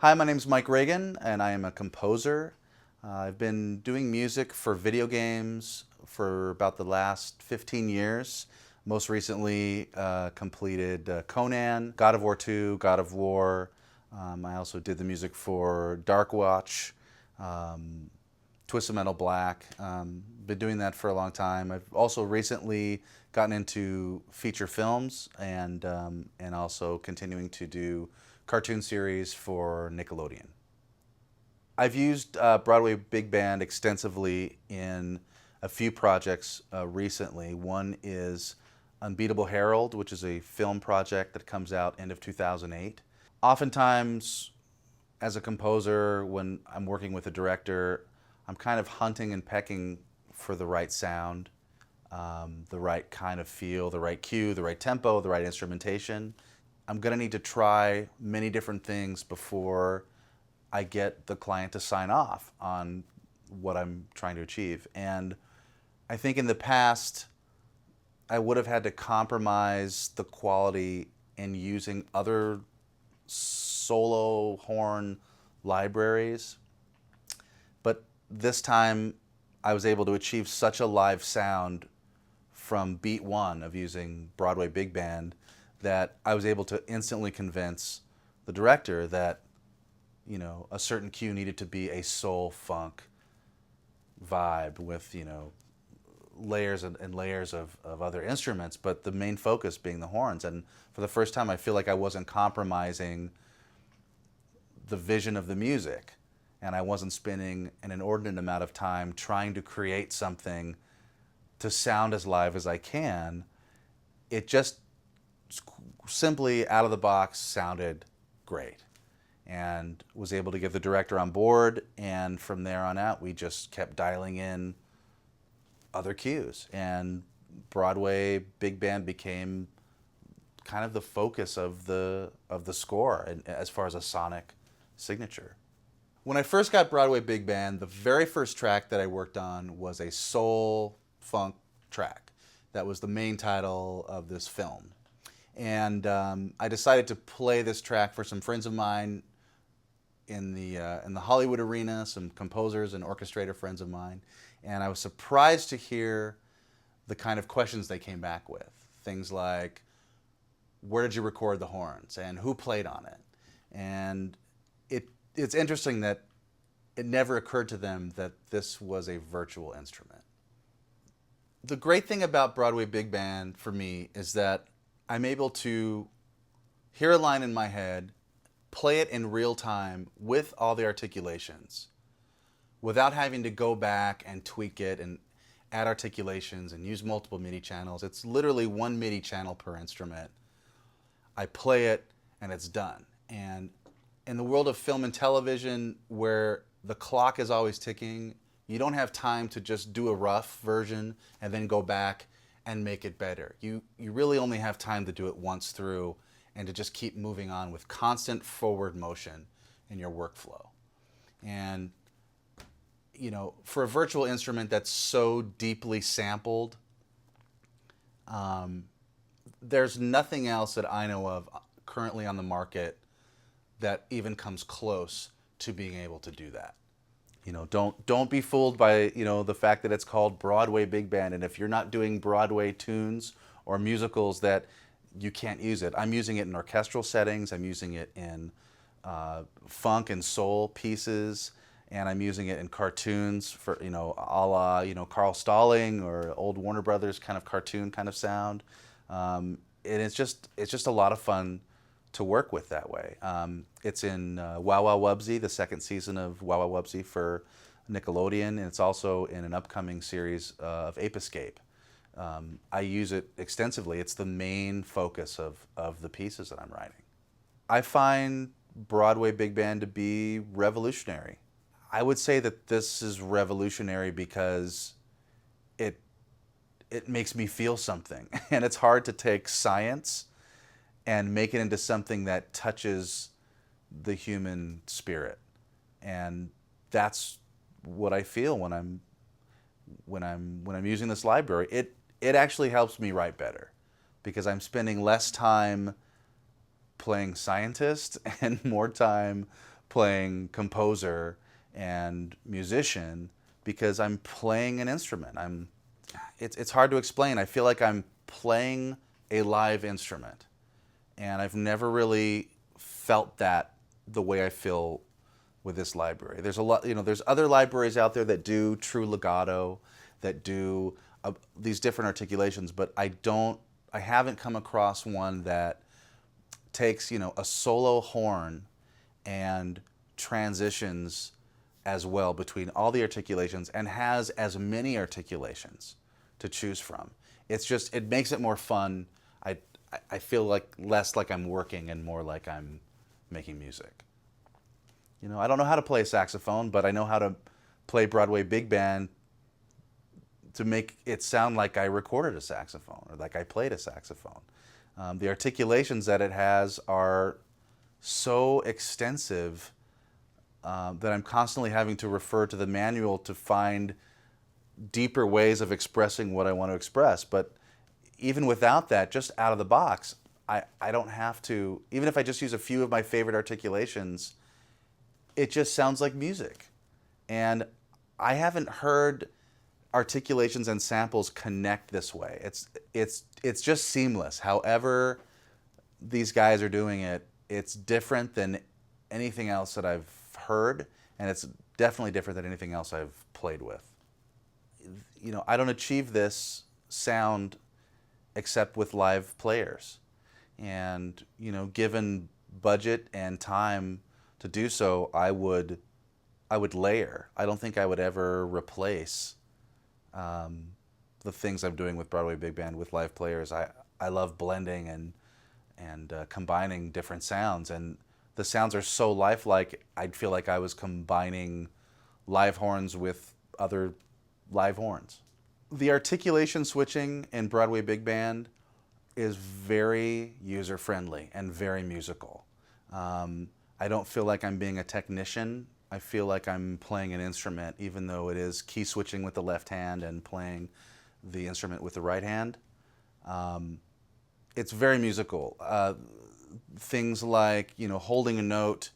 Hi, my name is Mike Reagen, and I am a composer. I've been doing music for video games for about the last 15 years. Most recently completed Conan, God of War 2, God of War. I also did the music for Dark Watch, Twisted Metal Black. Been doing that for a long time. I've also recently gotten into feature films and also continuing to do cartoon series for Nickelodeon. I've used Broadway Big Band extensively in a few projects recently. One is Unbeatable Harold, which is a film project that comes out end of 2008. Oftentimes, as a composer, when I'm working with a director, I'm kind of hunting and pecking for the right sound, the right kind of feel, the right cue, the right tempo, the right instrumentation. I'm going to need to try many different things before I get the client to sign off on what I'm trying to achieve. And I think in the past, I would have had to compromise the quality in using other solo horn libraries. But this time, I was able to achieve such a live sound from beat one of using Broadway Big Band that I was able to instantly convince the director that, you know, a certain cue needed to be a soul funk vibe with, you know, layers and layers of other instruments, but the main focus being the horns. And for the first time, I feel like I wasn't compromising the vision of the music, and I wasn't spending an inordinate amount of time trying to create something to sound as live as I can. It just simply out of the box sounded great, and was able to get the director on board, and from there on out we just kept dialing in other cues, and Broadway Big Band became kind of the focus of the score and as far as a sonic signature. When I first got Broadway Big Band, the very first track that I worked on was a soul funk track that was the main title of this film. And I decided to play this track for some friends of mine in the Hollywood arena, some composers and orchestrator friends of mine. And I was surprised to hear the kind of questions they came back with. Things like, where did you record the horns? And who played on it? And it's interesting that it never occurred to them that this was a virtual instrument. The great thing about Broadway Big Band for me is that I'm able to hear a line in my head, play it in real time with all the articulations without having to go back and tweak it and add articulations and use multiple MIDI channels. It's literally one MIDI channel per instrument. I play it and it's done. And in the world of film and television, where the clock is always ticking, you don't have time to just do a rough version and then go back and make it better. You really only have time to do it once through and to just keep moving on with constant forward motion in your workflow. And, you know, for a virtual instrument that's so deeply sampled, there's nothing else that I know of currently on the market that even comes close to being able to do that. You know, don't be fooled by, you know, the fact that it's called Broadway Big Band, and if you're not doing Broadway tunes or musicals that you can't use it. I'm using it in orchestral settings, I'm using it in funk and soul pieces, and I'm using it in cartoons for, you know, a la, you know, Carl Stalling or old Warner Brothers kind of cartoon kind of sound. And it's just a lot of fun to work with that way. It's in Wow Wow Wubsy, the second season of Wow Wow Wubsy for Nickelodeon, and it's also in an upcoming series of Ape Escape. I use it extensively. It's the main focus of the pieces that I'm writing. I find Broadway Big Band to be revolutionary. I would say that this is revolutionary because it makes me feel something. And it's hard to take science and make it into something that touches the human spirit. And that's what I feel when I'm using this library. It actually helps me write better because I'm spending less time playing scientist and more time playing composer and musician because I'm playing an instrument. It's hard to explain. I feel like I'm playing a live instrument, and I've never really felt that the way I feel with this library. There's a lot, there's other libraries out there that do true legato, that do these different articulations, but I haven't come across one that takes, a solo horn and transitions as well between all the articulations and has as many articulations to choose from. It makes it more fun. I feel like less like I'm working and more like I'm making music. I don't know how to play saxophone, but I know how to play Broadway big band to make it sound like I recorded a saxophone or like I played a saxophone. The articulations that it has are so extensive that I'm constantly having to refer to the manual to find deeper ways of expressing what I want to express. But even without that, just out of the box, I don't have to, even if I just use a few of my favorite articulations, it just sounds like music. And I haven't heard articulations and samples connect this way. It's just seamless. However these guys are doing it, it's different than anything else that I've heard, and it's definitely different than anything else I've played with. I don't achieve this sound except with live players. And, given budget and time to do so, I would layer. I don't think I would ever replace the things I'm doing with Broadway Big Band with live players. I love blending and combining different sounds, and the sounds are so lifelike. I'd feel like I was combining live horns with other live horns. The articulation switching in Broadway Big Band is very user-friendly and very musical. I don't feel like I'm being a technician. I feel like I'm playing an instrument, even though it is key switching with the left hand and playing the instrument with the right hand. It's very musical. Things like, holding a note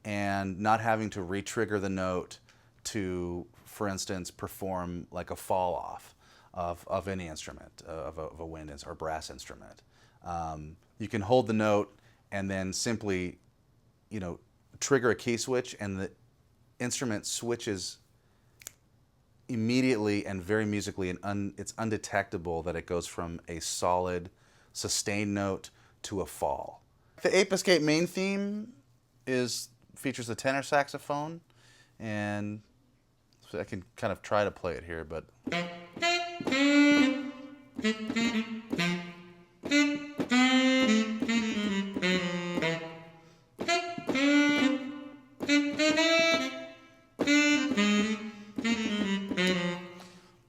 and not having to re-trigger the note to, for instance, perform like a fall off of any instrument, of a wind or brass instrument. You can hold the note and then simply, trigger a key switch, and the instrument switches immediately and very musically, and it's undetectable that it goes from a solid sustained note to a fall. The Ape Escape main theme features a tenor saxophone, and so I can kind of try to play it here, but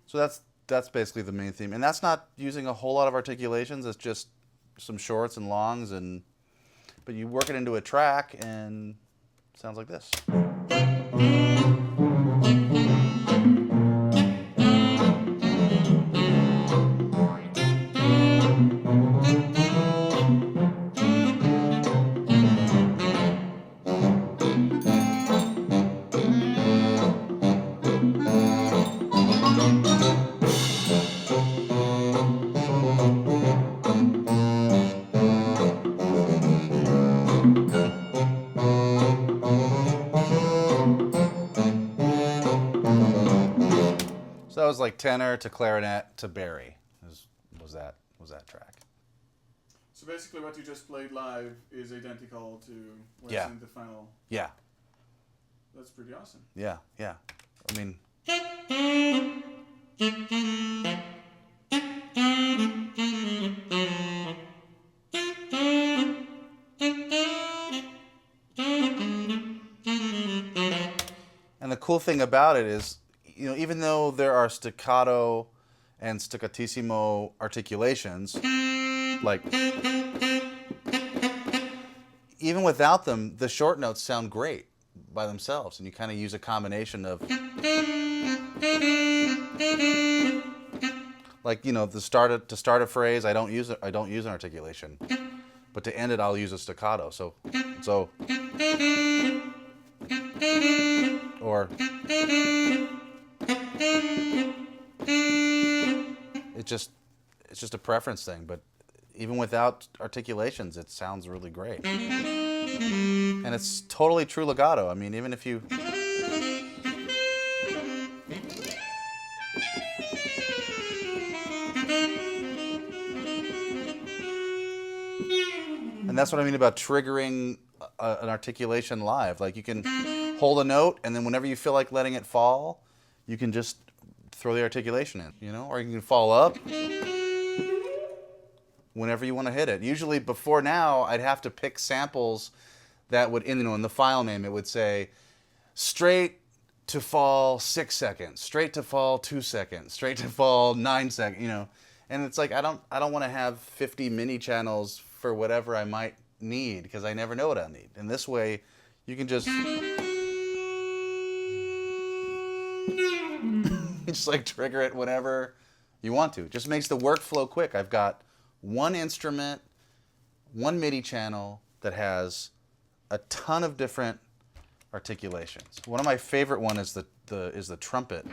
so that's basically the main theme, and that's not using a whole lot of articulations. It's just some shorts and longs, but you work it into a track, and it sounds like this. So that was like tenor to clarinet to Barry. Was that track? So basically, what you just played live is identical to what's in the final. Yeah. That's pretty awesome. Yeah. I mean. And the cool thing about it is, even though there are staccato and staccatissimo articulations, like, even without them, the short notes sound great by themselves, and you kind of use a combination of, like, to start a phrase, I don't use an articulation, but to end it, I'll use a staccato. So. or it's just a preference thing, but even without articulations, it sounds really great. And it's totally true legato. I mean, even if you... And that's what I mean about triggering an articulation live. Like, you can hold a note, and then whenever you feel like letting it fall, you can just throw the articulation in, you know? Or you can fall up whenever you want to hit it. Usually before now, I'd have to pick samples that would, in the file name, it would say straight to fall 6 seconds, straight to fall 2 seconds, straight to fall 9 seconds, you know. And it's like, I don't want to have 50 mini channels for whatever I might need, because I never know what I need. And this way, you can just just like trigger it whenever you want to. It just makes the workflow quick. I've got one instrument, one MIDI channel that has a ton of different articulations. One of my favorite one is the trumpet.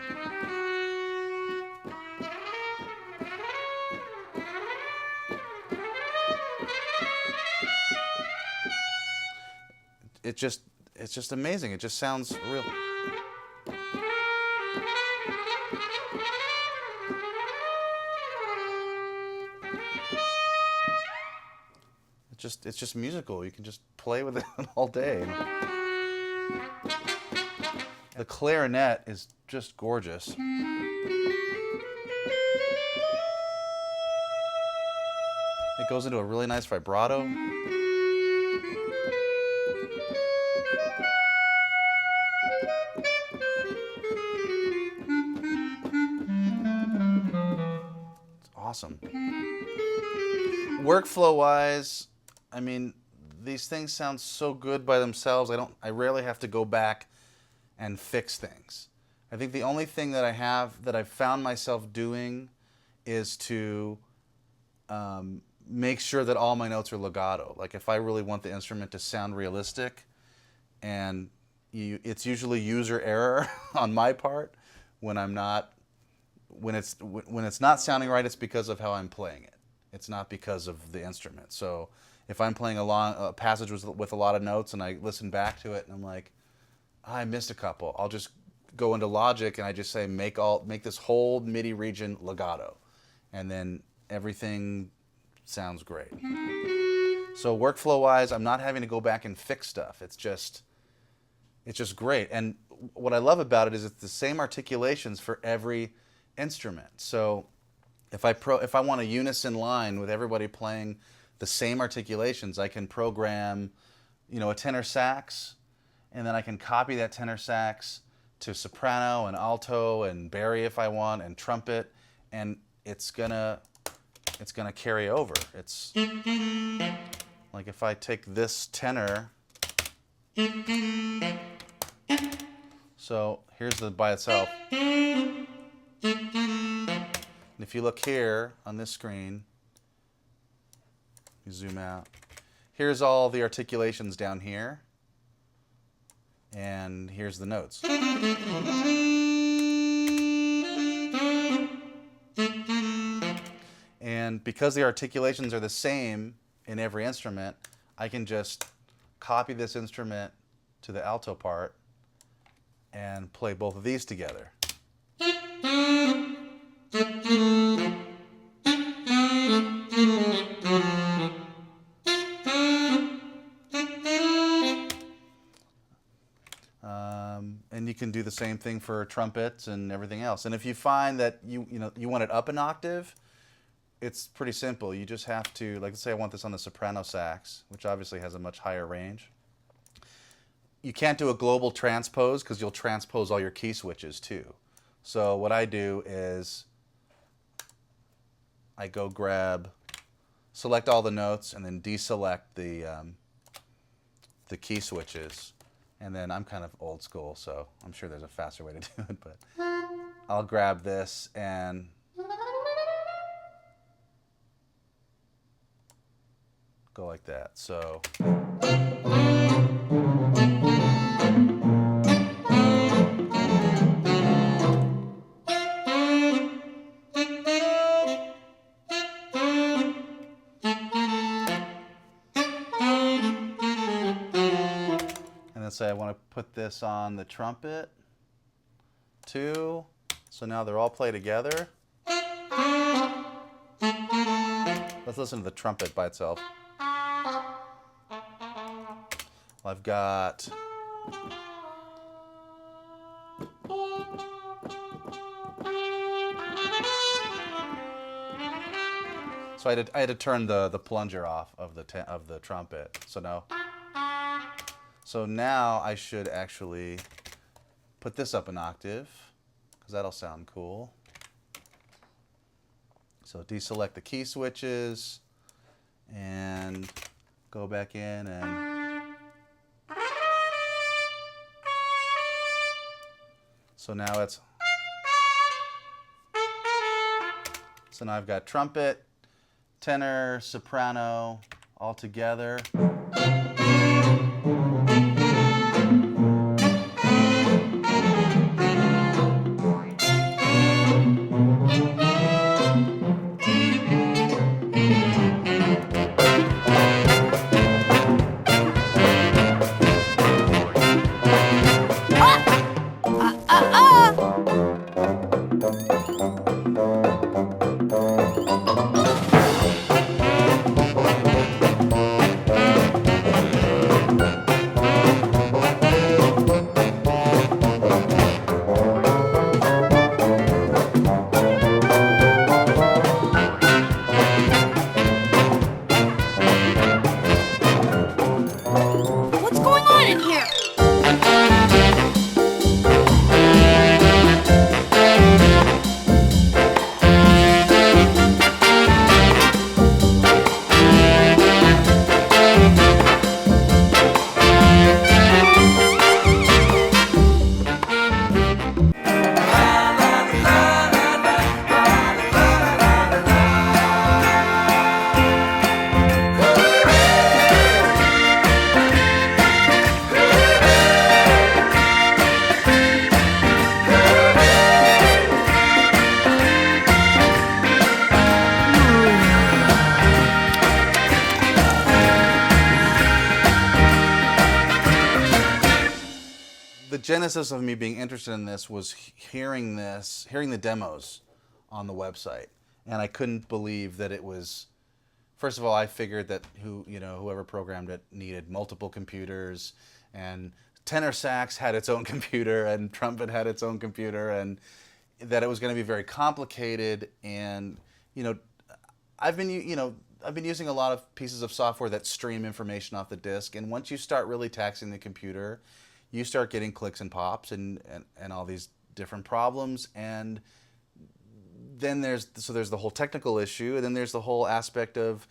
It's just amazing. It just sounds real. It's just musical. You can just play with it all day. The clarinet is just gorgeous. It goes into a really nice vibrato. It's awesome. Workflow-wise, I mean, these things sound so good by themselves. I rarely have to go back and fix things. I think the only thing that I've found myself doing is to make sure that all my notes are legato. Like, if I really want the instrument to sound realistic, and it's usually user error on my part when it's not sounding right. It's because of how I'm playing it. It's not because of the instrument. So if I'm playing a passage with a lot of notes and I listen back to it and I'm like, I missed a couple, I'll just go into Logic and I just say make this whole MIDI region legato, and then everything sounds great. So workflow-wise, I'm not having to go back and fix stuff. It's just great. And what I love about it is it's the same articulations for every instrument. So if I want a unison line with everybody playing the same articulations, I can program, a tenor sax, and then I can copy that tenor sax to soprano and alto and bari if I want, and trumpet, and it's gonna carry over. It's like if I take this tenor, so here's the by itself. And if you look here on this screen, you zoom out, here's all the articulations down here, and here's the notes. And because the articulations are the same in every instrument, I can just copy this instrument to the alto part and play both of these together. And you can do the same thing for trumpets and everything else. And if you find that you want it up an octave, it's pretty simple. You just have to, like, let's say I want this on the soprano sax, which obviously has a much higher range. You can't do a global transpose because you'll transpose all your key switches too. So what I do is I go select all the notes and then deselect the key switches. And then I'm kind of old school, so I'm sure there's a faster way to do it, but I'll grab this and go like that. So let's say I want to put this on the trumpet, 2. So now they're all play together. Let's listen to the trumpet by itself. I've got... So I had to turn the plunger off of the trumpet. So now I should actually put this up an octave, because that'll sound cool. So deselect the key switches and go back in and... So now it's... So now I've got trumpet, tenor, soprano, all together. What's going on in here? The genesis of me being interested in this was hearing the demos on the website, and I couldn't believe that it was. First of all, I figured that whoever programmed it needed multiple computers, and tenor sax had its own computer, and trumpet had its own computer, and that it was going to be very complicated. And I've been using a lot of pieces of software that stream information off the disk, and once you start really taxing the computer, you start getting clicks and pops and all these different problems. And then there's the whole technical issue, and then there's the whole aspect of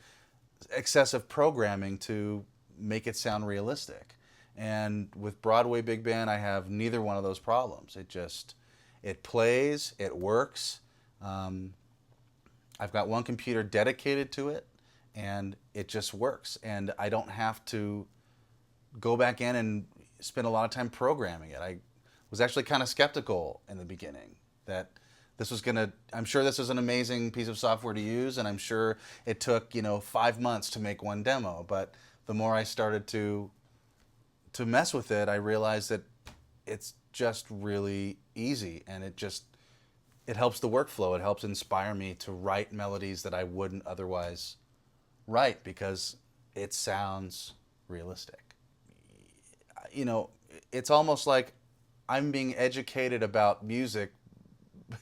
excessive programming to make it sound realistic. And with Broadway Big Band, I have neither one of those problems. It plays, it works. I've got one computer dedicated to it, and it just works. And I don't have to go back in and spend a lot of time programming it. I was actually kind of skeptical in the beginning that this was I'm sure this is an amazing piece of software to use, and I'm sure it took 5 months to make one demo. But the more I started to mess with it, I realized that it's just really easy, and it helps the workflow. It helps inspire me to write melodies that I wouldn't otherwise write, because it sounds realistic. It's almost like I'm being educated about music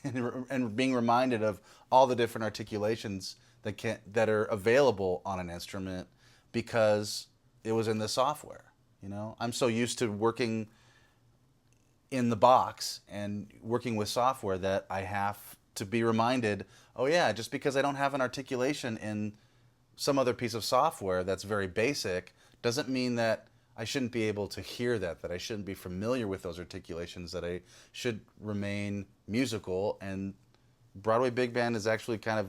and being reminded of all the different articulations that are available on an instrument because it was in the software. I'm so used to working in the box and working with software that I have to be reminded, oh yeah, just because I don't have an articulation in some other piece of software that's very basic doesn't mean that I shouldn't be able to hear that I shouldn't be familiar with those articulations, that I should remain musical. And Broadway Big Band is actually kind of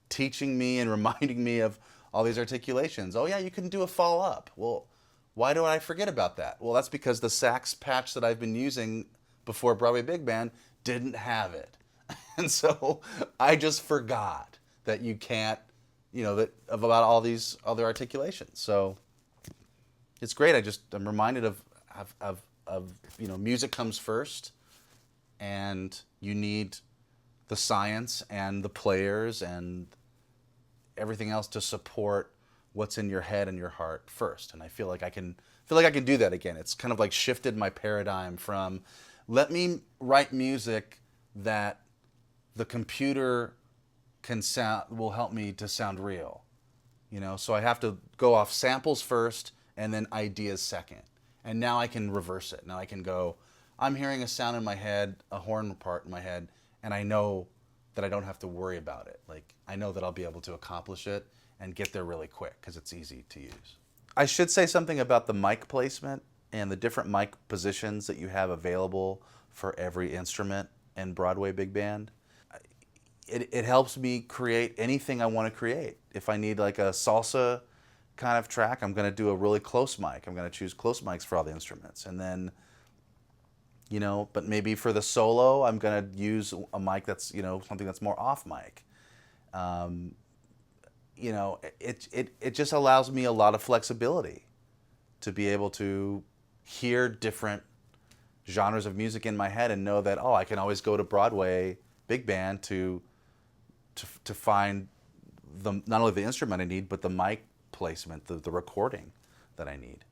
teaching me and reminding me of all these articulations. Oh yeah, you can do a fall up. Well, why do I forget about that? Well, that's because the sax patch that I've been using before Broadway Big Band didn't have it. And so I just forgot that you can't, about all these other articulations. So it's great. I'm reminded of music comes first, and you need the science and the players and everything else to support what's in your head and your heart first. And I feel like I can do that again. It's kind of like shifted my paradigm from let me write music that the computer will help me to sound real. So I have to go off samples first and then ideas second. And now I can reverse it. Now I can go, I'm hearing a sound in my head, a horn part in my head, and I know that I don't have to worry about it. Like, I know that I'll be able to accomplish it and get there really quick because it's easy to use. I should say something about the mic placement and the different mic positions that you have available for every instrument in Broadway Big Band. It helps me create anything I want to create. If I need like a salsa kind of track, I'm going to do a really close mic. I'm going to choose close mics for all the instruments. And then, but maybe for the solo, I'm going to use a mic that's, something that's more off mic. It just allows me a lot of flexibility to be able to hear different genres of music in my head and know that, I can always go to Broadway Big Band to find not only the instrument I need, but the mic placement, the recording that I need.